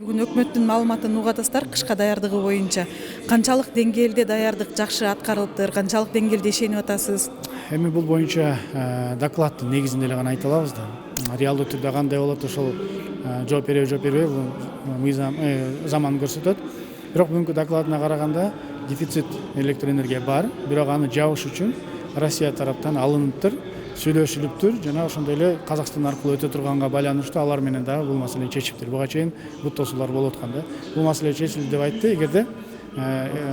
Бүгүн өкмөттүн маалыматын угуп атасыздар кышка даярдыгы боюнча. Канчалык деңгээлде даярдык жакшы аткарылыптыр, канчалык деңгээлде ишенип атасыз? Эми бул боюнча докладдын негизинде эле гана айта алабыз да. Реалдуу түрдө кандай болот ошол жооп бербей бул мыйзам заман көрсөтөт. Бирок бүгүнкү докладына караганда дефицит электр энергия бар, бирок аны жабыш үчүн Россия тараптан алыныптыр, сүйлөшүлүптүр жана ошондой эле Казакстан аркылуу өтө турганга байланыштуу алар менен дагы бул маселени чечиптир. Буга чейин бут тосуулар болуп аткан да. Бул маселе чечилди деп айтты. Эгерде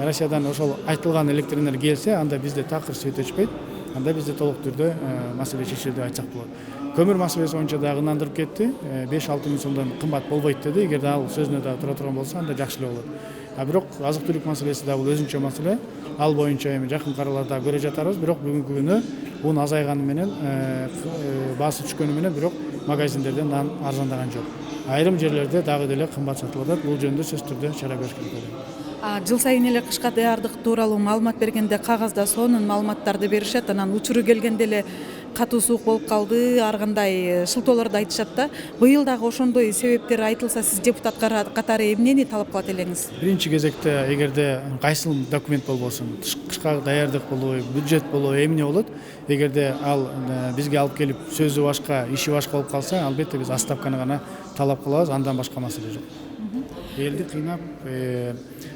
Россиядан ошол айтылган электр энергия келсе, анда бизде такыр свет өчпөйт. Анда бизде толук түрдө маселе чечилди деп айтсак болот. Көмүр маселеси боюнча дагы ынандырып кетти. 5-6 миң сомдон кымбат болбойт деди. Эгерде ал сөзүнө дагы тура турган болсо, анда жакшы эле болот. Бирок азык-түлүк маселеси да бул өзүнчө маселе. Ал боюнча эми жакынкы араларда көрө жатарбыз. Бирок бүгүнкү күнү бун азайганы менен, баасы түшкөнү менен, бирок магазиндерде нан арзандаган жок. Айрым жерлерде дагы деле кымбат сатылып атат. Бул жөнүндө сөзсүз түрдө чара көрүш керек. Жыл сайын эле кышка даярдык тууралуу маалымат бергенде кагазда сонун маалыматтарды беришет. Анан учуру келгенде эле катуу суук болуп калды, ар кандай шылтоолорду айтышат да. Быйыл дагы ошондой себептер айтылса, сиз депутат катары эмнени талап кылат элеңиз? Биринчи кезекте эгерде кайсыл документ болбосун, кышка даярдык болобу, бюджет болобу, эмне болот? Эгерде ал бизге алып келип сөзү башка, иши башка болуп калса, албетте биз отставканы гана талап кылабыз, андан башка маселе жок. Элди кыйнап,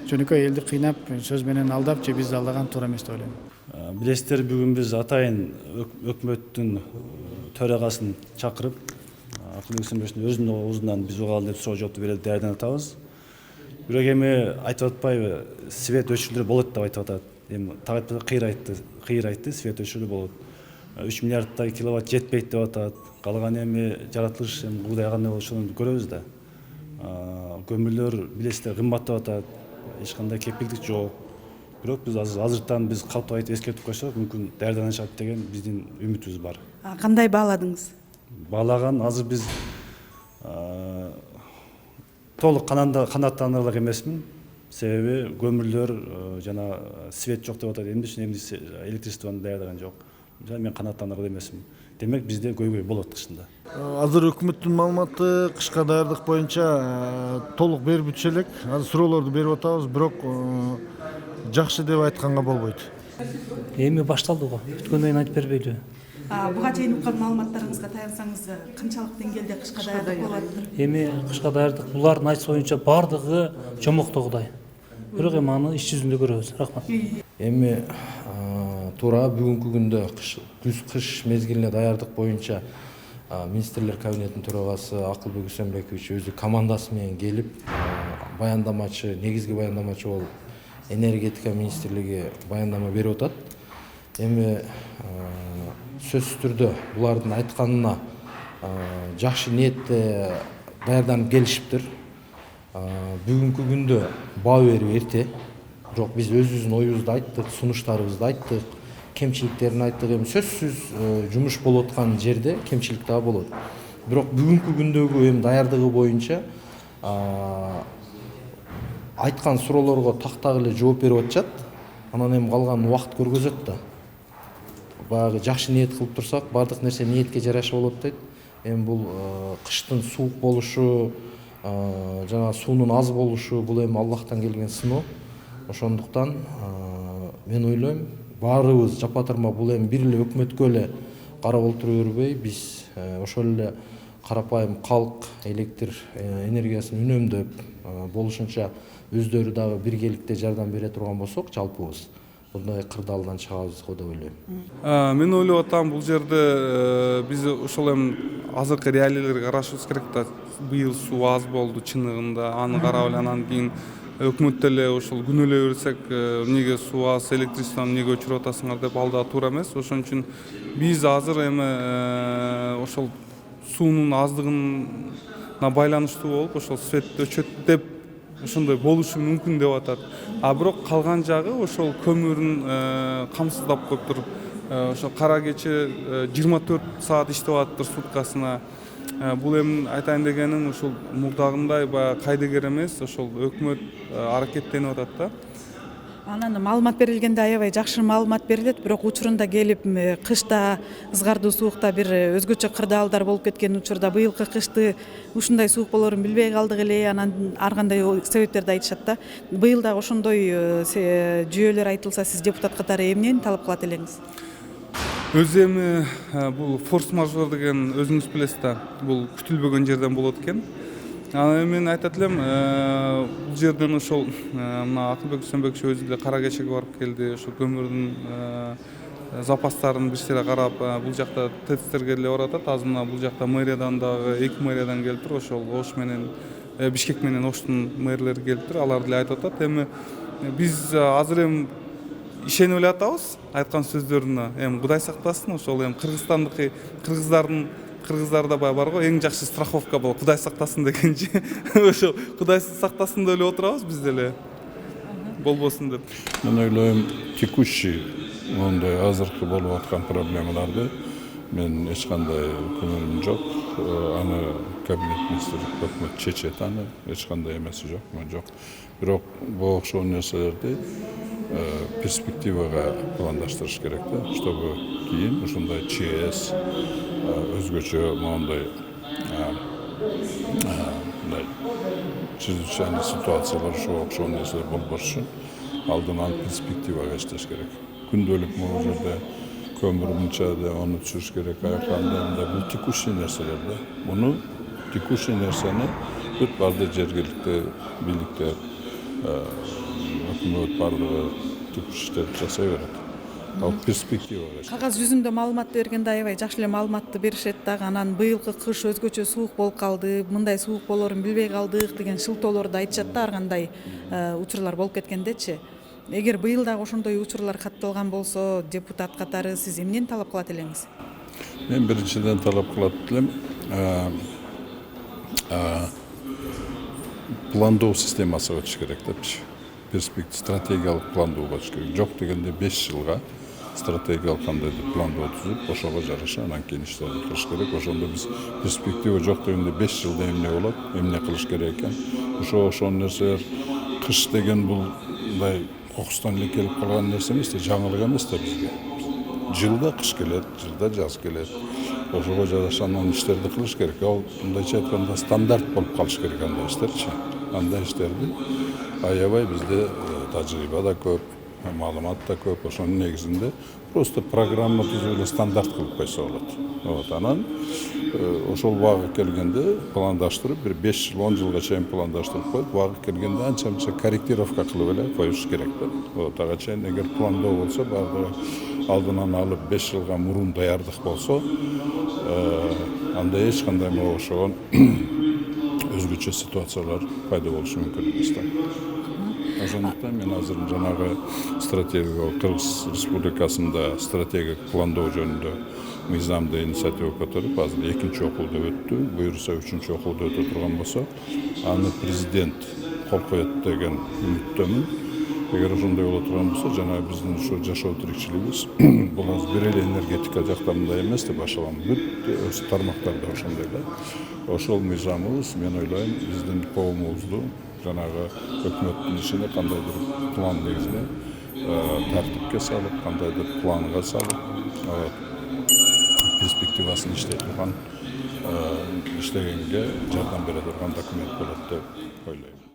жөнөкөй элди кыйнап, сөз менен алдап же бизди алдаган туура эмес деп ойлойм. Билесиздер, бүгүн биз атайын өкмөттүн төрагасын чакырып, Акыл Өксөнбештин өзүнүн оозунан биз угалы деп суроо жоопту берет даярданып атабыз. Бирок эми айтып атпайбы, свет өчүрүлөр болот деп айтып атат. Эми так кыйыр айтты, свет өчүрүлөр болот. 3 миллиардтай киловатт жетпейт деп атат. Калган эми жаратылыш кудай кандай болушун көрөбүз да. Көмүрлөр билесиздер кымбаттап атат. Эч кандай кепилдик жок. Бирок биз азыртан биз катуу айтып эскертип койсок, мүмкүн даярданышат деген биздин үмүтүбүз бар. Кандай бааладыңыз? Баалаган азыр биз толук канааттанарлык эмесмин. Себеби көмүрлөр жана свет жок деп атат. Эмне үчүн электричествону даярдаган жок. Мен канааттанарлык эмесмин. Демек бизде көйгөй болот кышында. Азыр өкмөттүн маалыматы кышка даярдык боюнча толук берип бүтүшө элек. Азыр суроолорду берип атабыз, бирок жакшы деп айтканга болбойт. Эми башталды го. Бүткөндөн кийин айтып бербейлиби? Буга чейин уккан маалыматтарыңызга таянсаңыз, канчалык деңгээлде кышка даярдык болот? Эми кышка даярдык булардын айтышы боюнча бардыгы жомоктогудай. Бирок эми аны иш жүзүндө көрөбүз. Рахмат. Эми туура бүгүнкү күндө кыш мезгилине даярдык боюнча министрлер кабинетинин төрагасы Акылбек Үсөнбекович өзү командасы менен келип, баяндамачы, негизги баяндамачы болуп, энергетика министрлиги баяндама берип атат. Эми сөзсүз түрдө булардын айтканына жакшы ниетте даярданып келишиптир. Бүгүнкү күндө баа берүү эрте. Бирок биз өзүбүздүн оюбузду айттык, сунуштарыбызды айттык, кемчиликтерин айттык. Эми сөзсүз жумуш болуп аткан жерде кемчилик дагы болот. Бирок бүгүнкү күндөгү эми даярдыгы боюнча айткан суроолорго тактак эле жооп берип атышат. Анан эми калган убакыт көргөзөт да. Баягы жакшы ниет кылып турсак, бардык нерсе ниетке жараша болот дейт. Эми бул кыштын суук болушу, жана суунун аз болушу, бул эми Аллахтан келген сыноо. Ошондуктан мен ойлойм, баарыбыз жапатырма бул эми бир эле өкмөткө эле карап отура бербей, биз ошол эле карапайым калк электр энергиясын үнөмдөп, болушунча өздөрү дагы биргеликте жардам бере турган болсок, жалпыбыз мындай кырдаалдан чыгабыз го деп ойлойм. Мен ойлоп атам, бул жерде биз ошол эми азыркы реалияларга карашыбыз керек да. Быйыл суу аз болду чыныгында, аны карап эле анан кийин өкмөт эле ошол күнөөлөй берсек, эмнеге суу аз, электричествону эмнеге өчүрүп атасыңар деп, ал да туура эмес. Ошон үчүн биз азыр эми ошол суунун аздыгына байланыштуу болуп, ошол свет өчөт деп ошондой болушу мүмкүн деп атат. Бирок калган жагы ошол көмүрүн камсыздап коюптур. Ошо кара кече 24 саат иштеп атыптыр суткасына. Бул эми айтайын дегеним ошол мурдагындай баягы кайдыгер эмес, ошол өкмөт аракеттенип атат да. Анан маалымат берилгенде аябай жакшы маалымат берилет, бирок учурунда келип кышта, ызгардуу суукта бир өзгөчө кырдаалдар болуп кеткен учурда быйылкы кышты ушундай суук болоорун билбей калдык эле, анан ар кандай себептерди айтышат да. Быйыл дагы ошондой жүйөлөр айтылса, сиз депутат катары эмнени талап кылат элеңиз? Өзү эми бул форс-мажор деген өзүңүз билесиз да, бул күтүлбөгөн жерден болот экен. Анан мен айтат элем, бул жерден ошол мына Акылбек Үсөнбекович өзү деле Кара Кечеге барып келди, ошол көмүрдүн запастарын бир сере карап, бул жакта тесттерге деле баратат. Азыр мына бул жакта мэриядан дагы 2 мэриядан келиптир, ошол Ош менен Бишкек менен Оштун мэрлери келиптир. Алар деле айтып атат. Эми биз азыр эми ишенип эле атабыз айткан сөздөрүнө. Эми Кудай сактасын, ошол эми кыргыздарда бар го, эң жакшы страховка бул Кудай сактасын дегенчи. Ошо Кудай сактасын деп эле отурабыз биз деле. Болбосун деп. Мен ойлойм, текущий мондай азыркы болуп аткан проблемаларды мен эч кандай көңүлүм жок. Аны кабинет министри өкмөт чечет, аны эч кандай эмеси жок, жок. Бирок бул окшоо нерселерди перспективага пландаштырыш керек да, чтобы кийин ушундай ЧС өзгөчө моундай чрезвычайный ситуациялар ошо окшоо нерселер болбош үчүн алдынан перспективага иштеш керек. Күндөлүк могу жерде көмүр мынчада оны түшүрүш керек, аяктагында бул текущий нерселер да. Муну текущий нерсени бүт барды жергиликтүү бийликтер, өкмөт бардыгы текущий иштерди жасай берет. Ал перспективага. Кагаз жүзүндө маалымат бергенде аябай жакшы эле маалыматты беришет дагы. Анан быйылкы кыш өзгөчө суук болуп калды, мындай суук болоорун билбей калдык деген шылтоолорду айтышат да, ар кандай учурлар болуп кеткендечи. Эгер быйыл дагы ошондой учурлар катталган болсо, депутат катары сиз эмнени талап кылат элеңиз? Мен биринчиден талап кылат элем, пландоо системасы болуш керек депчи. Перспектив стратегиялык пландоо болуш керек. Жок дегенде 5 жылга стратегиялык кандайдыр пландоо түзүп, ошого жараша анан кийин иштерди кылыш керек. Ошондо биз перспектива жок дегенде 5 жылда эмне болот, эмне кылыш керек экен. Ошол нерселер кыш деген бул мындай кокустан эле келип калган нерсе эмес да, жаңылык эмес да бизге. Жылда кыш келет, жылда жаз келет. Ошого жараша анан иштерди кылыш керек. Ал мындайча айтканда стандарт болуп калыш керек андай иштерчи. Андай иштерди аябай бизде тажрыйба да көп, маалымат да көп. Ошонун негизинде просто программа түзүп эле стандарт кылып койсо болот. Анан ошол убагы келгенде пландаштырып, бир 5 жыл, 10 жылга чейин пландаштырып коюп, убагы келгенде анча-мынча корректировка кылып эле коюш керек да. Ага чейин эгер пландоо болсо, бардыгы алдынан алып 5 жылга мурун даярдык болсо, анда эч кандай могу ошогон өзгөчө ситуациялар пайда болушу мүмкүн эмес да. Ошондуктан мен азыр жанагы стратегиялык Кыргыз Республикасында стратегиялык пландоо жөнүндө мыйзамды инициатива көтөрүп, азыр 2-нчи окууда өттү, буюрса 3-нчи окууда өтө турган болсо, аны президент кол коет деген үмүттөмүн. Эгер ошондой боло турган болсо, жана биздин ушу жашоо тиричилигибиз бул азыр бир эле энергетика жакта мындай эмес деп башалган. Бүт тармактарда ошондой да. Ошол мыйзамыбыз, мен ойлойм, биздин коомубузду жанагы өкмөттүн ишине кандайдыр план негизинде тартипке салып, кандайдыр планга салып, перспективасын иштей турган, иштегенге жардам бере турган документ болот деп ойлойм.